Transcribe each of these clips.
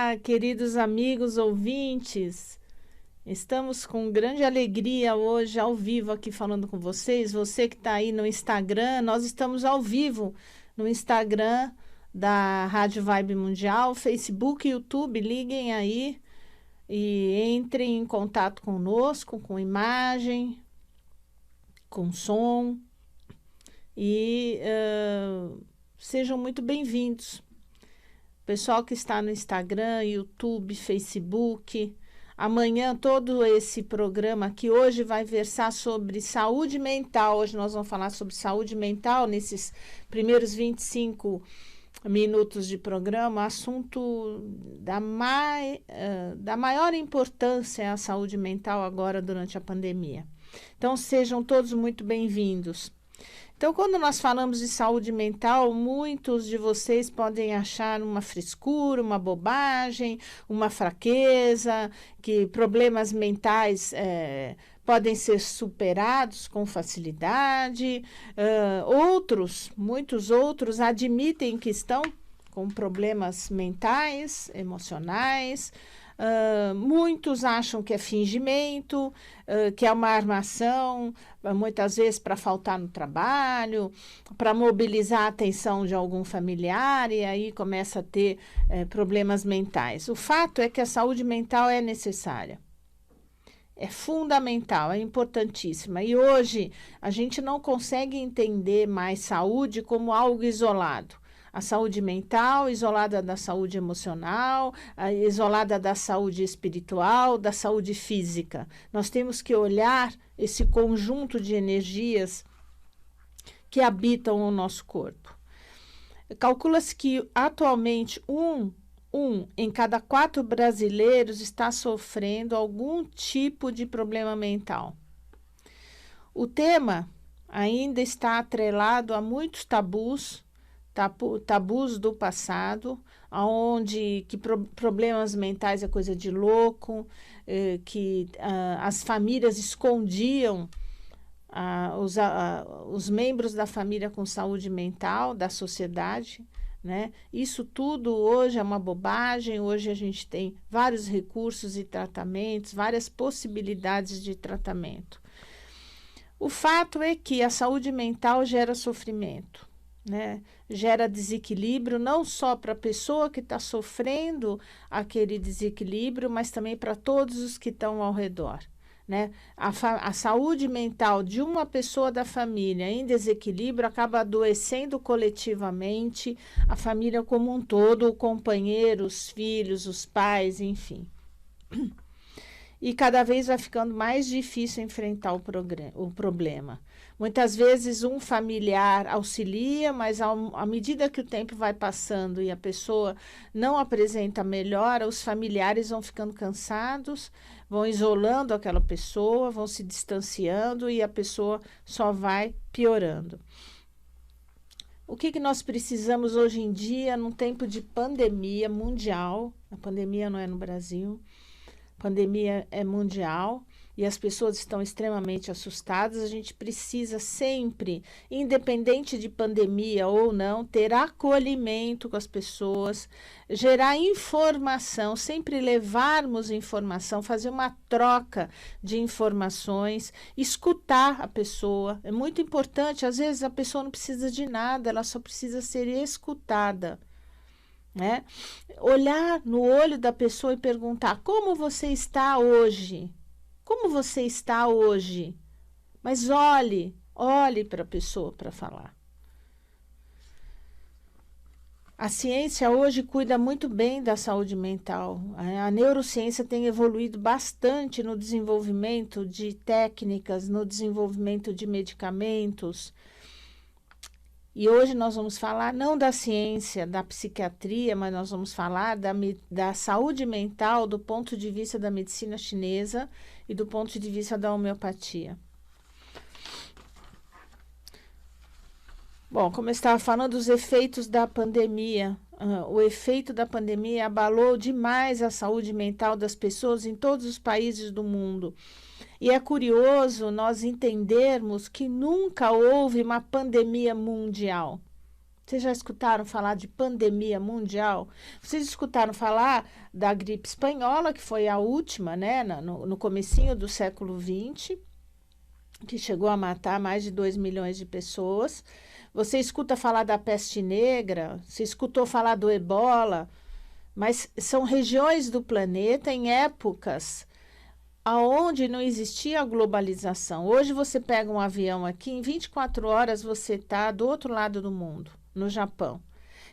Olá, queridos amigos ouvintes. Estamos com grande alegria hoje ao vivo aqui falando com vocês. Você que está aí no Instagram, nós estamos ao vivo no Instagram da Rádio Vibe Mundial, Facebook e YouTube. Liguem aí e entrem em contato conosco, com imagem, com som e sejam muito bem-vindos. Pessoal que está no Instagram, YouTube, Facebook. Amanhã todo esse programa aqui hoje vai versar sobre saúde mental. Hoje nós vamos falar sobre saúde mental nesses primeiros 25 minutos de programa. Assunto da maior importância é a saúde mental agora durante a pandemia. Então sejam todos muito bem-vindos. Então, quando nós falamos de saúde mental, muitos de vocês podem achar uma frescura, uma bobagem, uma fraqueza, que problemas mentais podem ser superados com facilidade. Muitos outros admitem que estão com problemas mentais, emocionais. Muitos acham que é fingimento, que é uma armação, muitas vezes para faltar no trabalho, para mobilizar a atenção de algum familiar, e aí começa a ter problemas mentais. O fato é que a saúde mental é necessária. É fundamental, é importantíssima. E hoje a gente não consegue entender mais saúde como algo isolado. A saúde mental, isolada da saúde emocional, isolada da saúde espiritual, da saúde física. Nós temos que olhar esse conjunto de energias que habitam o nosso corpo. Calcula-se que atualmente um em cada 4 brasileiros está sofrendo algum tipo de problema mental. O tema ainda está atrelado a muitos tabus do passado, onde problemas mentais é coisa de louco, que as famílias escondiam os membros da família com saúde mental, da sociedade, né? Isso tudo hoje é uma bobagem. Hoje a gente tem vários recursos e tratamentos, várias possibilidades de tratamento. O fato é que a saúde mental gera sofrimento, né? Gera desequilíbrio não só para a pessoa que está sofrendo aquele desequilíbrio, mas também para todos os que estão ao redor, né? A saúde mental de uma pessoa da família em desequilíbrio acaba adoecendo coletivamente a família como um todo, o companheiro, os filhos, os pais, enfim. E cada vez vai ficando mais difícil enfrentar o problema. Muitas vezes um familiar auxilia, mas à medida que o tempo vai passando e a pessoa não apresenta melhora, os familiares vão ficando cansados, vão isolando aquela pessoa, vão se distanciando e a pessoa só vai piorando. O que nós precisamos hoje em dia, num tempo de pandemia mundial? A pandemia não é no Brasil. Pandemia é mundial e as pessoas estão extremamente assustadas. A gente precisa sempre, independente de pandemia ou não, ter acolhimento com as pessoas, gerar informação, sempre levarmos informação, fazer uma troca de informações, escutar a pessoa. É muito importante. Às vezes a pessoa não precisa de nada, ela só precisa ser escutada, né? Olhar no olho da pessoa e perguntar: como você está hoje? Como você está hoje? Mas olhe para a pessoa para falar. A ciência hoje cuida muito bem da saúde mental. A neurociência tem evoluído bastante no desenvolvimento de técnicas, no desenvolvimento de medicamentos. E hoje nós vamos falar não da ciência, da psiquiatria, mas nós vamos falar da saúde mental do ponto de vista da medicina chinesa e do ponto de vista da homeopatia. Bom, como eu estava falando, os efeitos da pandemia. O efeito da pandemia abalou demais a saúde mental das pessoas em todos os países do mundo. E é curioso nós entendermos que nunca houve uma pandemia mundial. Vocês já escutaram falar de pandemia mundial? Vocês escutaram falar da gripe espanhola, que foi a última, né, no comecinho do século XX, que chegou a matar mais de 2 milhões de pessoas. Você escuta falar da peste negra, você escutou falar do ebola, mas são regiões do planeta em épocas aonde não existia a globalização. Hoje você pega um avião aqui, em 24 horas você está do outro lado do mundo, no Japão.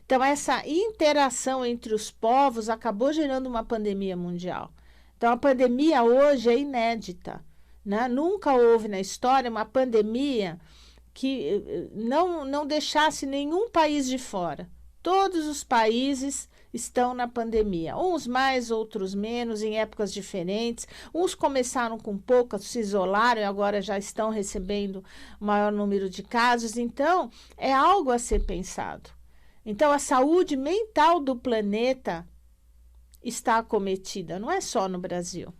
Então, essa interação entre os povos acabou gerando uma pandemia mundial. Então, a pandemia hoje é inédita, né? Nunca houve na história uma pandemia que não deixasse nenhum país de fora. Todos os países estão na pandemia, uns mais, outros menos, em épocas diferentes. Uns começaram com poucas, se isolaram e agora já estão recebendo o maior número de casos. Então, é algo a ser pensado. Então, a saúde mental do planeta está acometida, não é só no Brasil.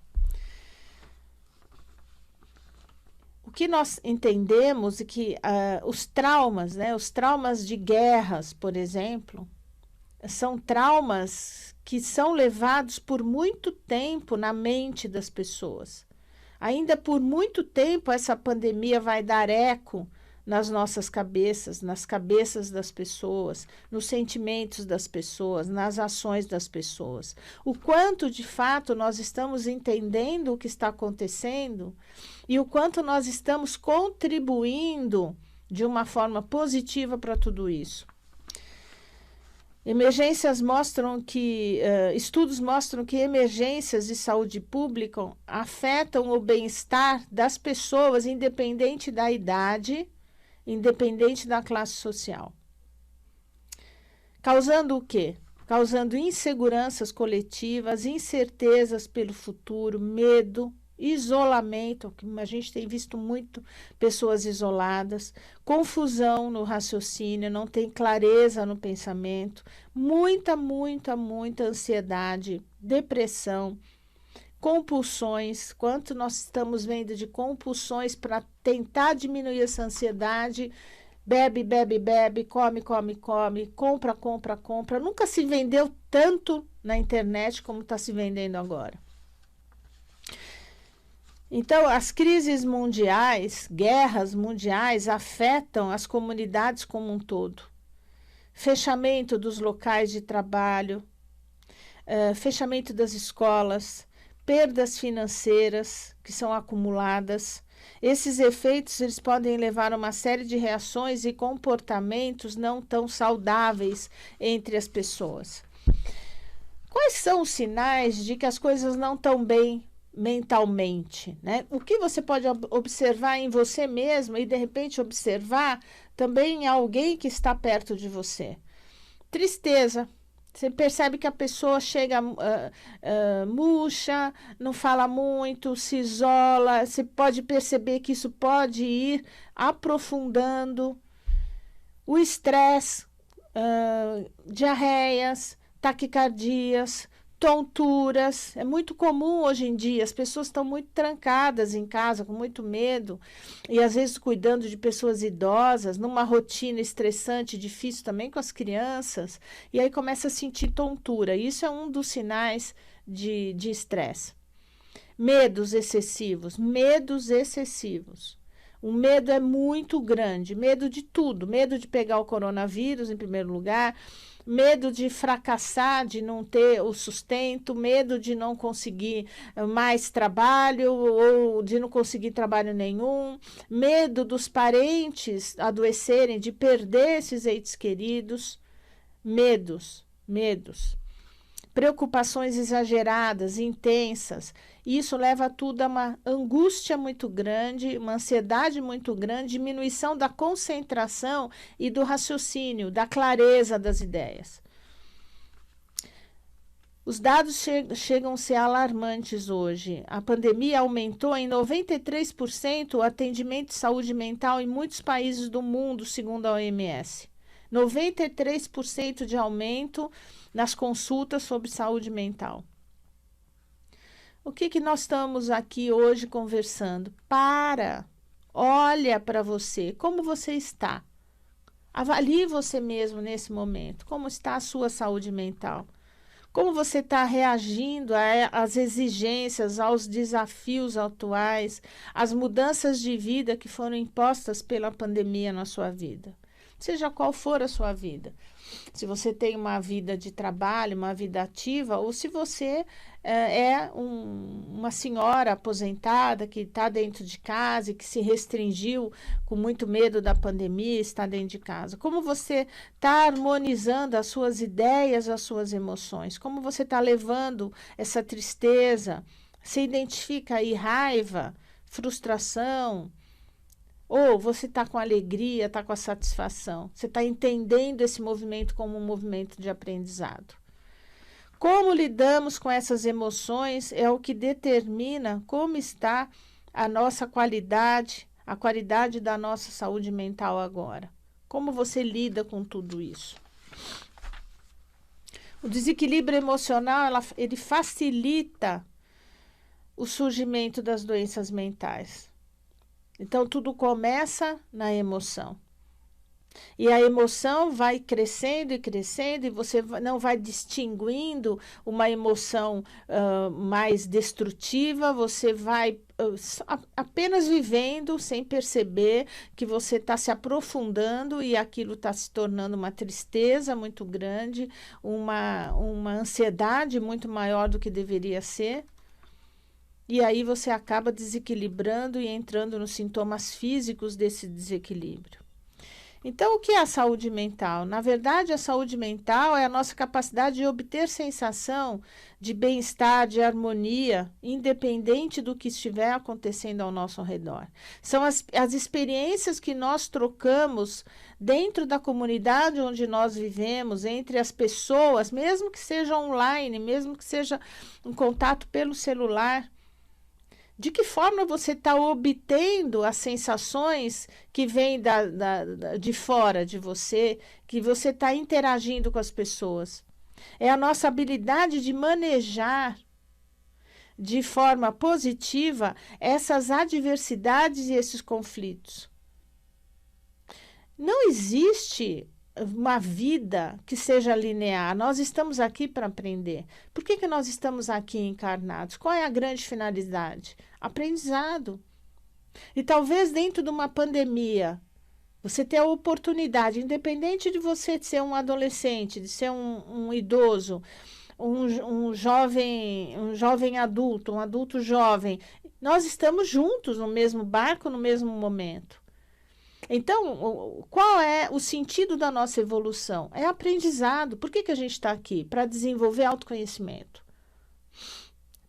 O que nós entendemos é que os traumas, né, os traumas de guerras, por exemplo, são traumas que são levados por muito tempo na mente das pessoas. Ainda por muito tempo essa pandemia vai dar eco nas nossas cabeças, nas cabeças das pessoas, nos sentimentos das pessoas, nas ações das pessoas. O quanto de fato nós estamos entendendo o que está acontecendo e o quanto nós estamos contribuindo de uma forma positiva para tudo isso. Estudos mostram que emergências de saúde pública afetam o bem-estar das pessoas, independente da idade, independente da classe social. Causando o quê? Causando inseguranças coletivas, incertezas pelo futuro, medo, isolamento, que a gente tem visto muito pessoas isoladas, confusão no raciocínio, não tem clareza no pensamento, muita ansiedade, depressão, compulsões. Quanto nós estamos vendo de compulsões para tentar diminuir essa ansiedade? Bebe, come, compra. Nunca se vendeu tanto na internet como está se vendendo agora. Então, as crises mundiais, guerras mundiais, afetam as comunidades como um todo. Fechamento dos locais de trabalho, fechamento das escolas, perdas financeiras que são acumuladas. Esses efeitos eles podem levar a uma série de reações e comportamentos não tão saudáveis entre as pessoas. Quais são os sinais de que as coisas não estão bem mentalmente, né? O que você pode observar em você mesmo e de repente observar também em alguém que está perto de você? Tristeza. Você percebe que a pessoa chega murcha, não fala muito, se isola. Você pode perceber que isso pode ir aprofundando. O estresse, diarreias, taquicardias, tonturas. É muito comum hoje em dia. As pessoas estão muito trancadas em casa, com muito medo. E às vezes cuidando de pessoas idosas, numa rotina estressante, difícil também com as crianças. E aí começa a sentir tontura. Isso é um dos sinais de estresse. Medos excessivos. O medo é muito grande. Medo de tudo. Medo de pegar o coronavírus em primeiro lugar. Medo de fracassar, de não ter o sustento, medo de não conseguir mais trabalho ou de não conseguir trabalho nenhum, medo dos parentes adoecerem, de perder esses entes queridos, medos. Preocupações exageradas, intensas. Isso leva tudo a uma angústia muito grande, uma ansiedade muito grande, diminuição da concentração e do raciocínio, da clareza das ideias. Os dados chegam a ser alarmantes hoje. A pandemia aumentou em 93% o atendimento de saúde mental em muitos países do mundo, segundo a OMS. 93% de aumento nas consultas sobre saúde mental. O que nós estamos aqui hoje conversando? Olha para você, como você está? Avalie você mesmo nesse momento. Como está a sua saúde mental? Como você está reagindo às exigências, aos desafios atuais, às mudanças de vida que foram impostas pela pandemia na sua vida? Seja qual for a sua vida. Se você tem uma vida de trabalho, uma vida ativa, ou se você uma senhora aposentada que está dentro de casa e que se restringiu com muito medo da pandemia, está dentro de casa. Como você está harmonizando as suas ideias, as suas emoções? Como você está levando essa tristeza? Você identifica aí raiva, frustração? Ou você está com alegria, está com a satisfação? Você está entendendo esse movimento como um movimento de aprendizado? Como lidamos com essas emoções é o que determina como está a nossa qualidade, a qualidade da nossa saúde mental agora. Como você lida com tudo isso? O desequilíbrio emocional, ele facilita o surgimento das doenças mentais. Então, tudo começa na emoção. E a emoção vai crescendo e crescendo, e você não vai distinguindo uma emoção mais destrutiva, você vai apenas vivendo sem perceber que você está se aprofundando e aquilo está se tornando uma tristeza muito grande, uma ansiedade muito maior do que deveria ser. E aí você acaba desequilibrando e entrando nos sintomas físicos desse desequilíbrio. Então, o que é a saúde mental? Na verdade, a saúde mental é a nossa capacidade de obter sensação de bem-estar, de harmonia, independente do que estiver acontecendo ao nosso redor. São as experiências que nós trocamos dentro da comunidade onde nós vivemos, entre as pessoas, mesmo que seja online, mesmo que seja um contato pelo celular. De que forma você está obtendo as sensações que vêm de fora de você, que você está interagindo com as pessoas? É a nossa habilidade de manejar de forma positiva essas adversidades e esses conflitos. Não existe uma vida que seja linear. Nós estamos aqui para aprender. Por que nós estamos aqui encarnados? Qual é a grande finalidade? Aprendizado. E talvez dentro de uma pandemia, você tenha a oportunidade, independente de você ser um adolescente, de ser um idoso, um jovem adulto, um adulto jovem, nós estamos juntos no mesmo barco, no mesmo momento. Então, qual é o sentido da nossa evolução? É aprendizado. Por que a gente está aqui? Para desenvolver autoconhecimento.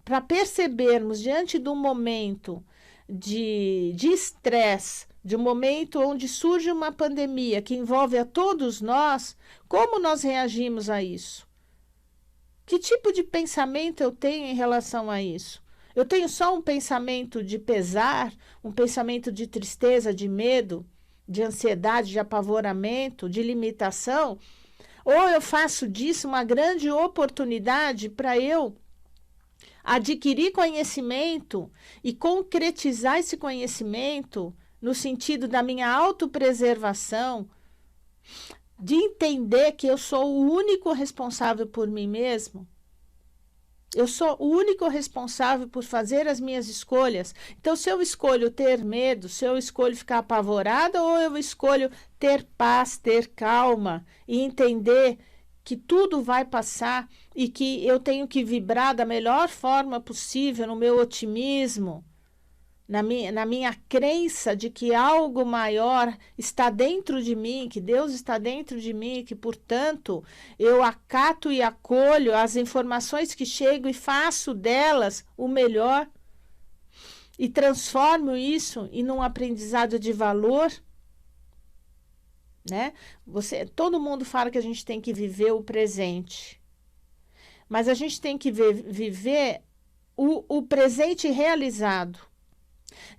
Para percebermos, diante de um momento de estresse, de um momento onde surge uma pandemia que envolve a todos nós, como nós reagimos a isso? Que tipo de pensamento eu tenho em relação a isso? Eu tenho só um pensamento de pesar, um pensamento de tristeza, de medo, de ansiedade, de apavoramento, de limitação, ou eu faço disso uma grande oportunidade para eu adquirir conhecimento e concretizar esse conhecimento no sentido da minha autopreservação, de entender que eu sou o único responsável por mim mesmo. Eu sou o único responsável por fazer as minhas escolhas. Então, se eu escolho ter medo, se eu escolho ficar apavorada, ou eu escolho ter paz, ter calma e entender que tudo vai passar e que eu tenho que vibrar da melhor forma possível no meu otimismo, na minha crença de que algo maior está dentro de mim, que Deus está dentro de mim, que, portanto, eu acato e acolho as informações que chegam e faço delas o melhor e transformo isso em um aprendizado de valor, né? Todo mundo fala que a gente tem que viver o presente, mas a gente tem que viver o presente realizado.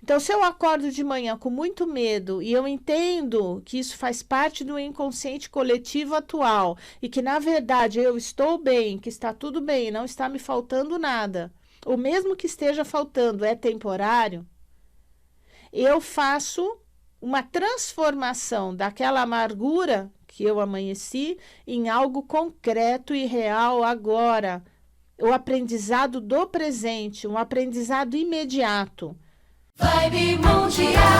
Então, se eu acordo de manhã com muito medo e eu entendo que isso faz parte do inconsciente coletivo atual e que, na verdade, eu estou bem, que está tudo bem, não está me faltando nada, ou mesmo que esteja faltando é temporário, eu faço uma transformação daquela amargura que eu amanheci em algo concreto e real agora. O aprendizado do presente, um aprendizado imediato. Vibe Mundial.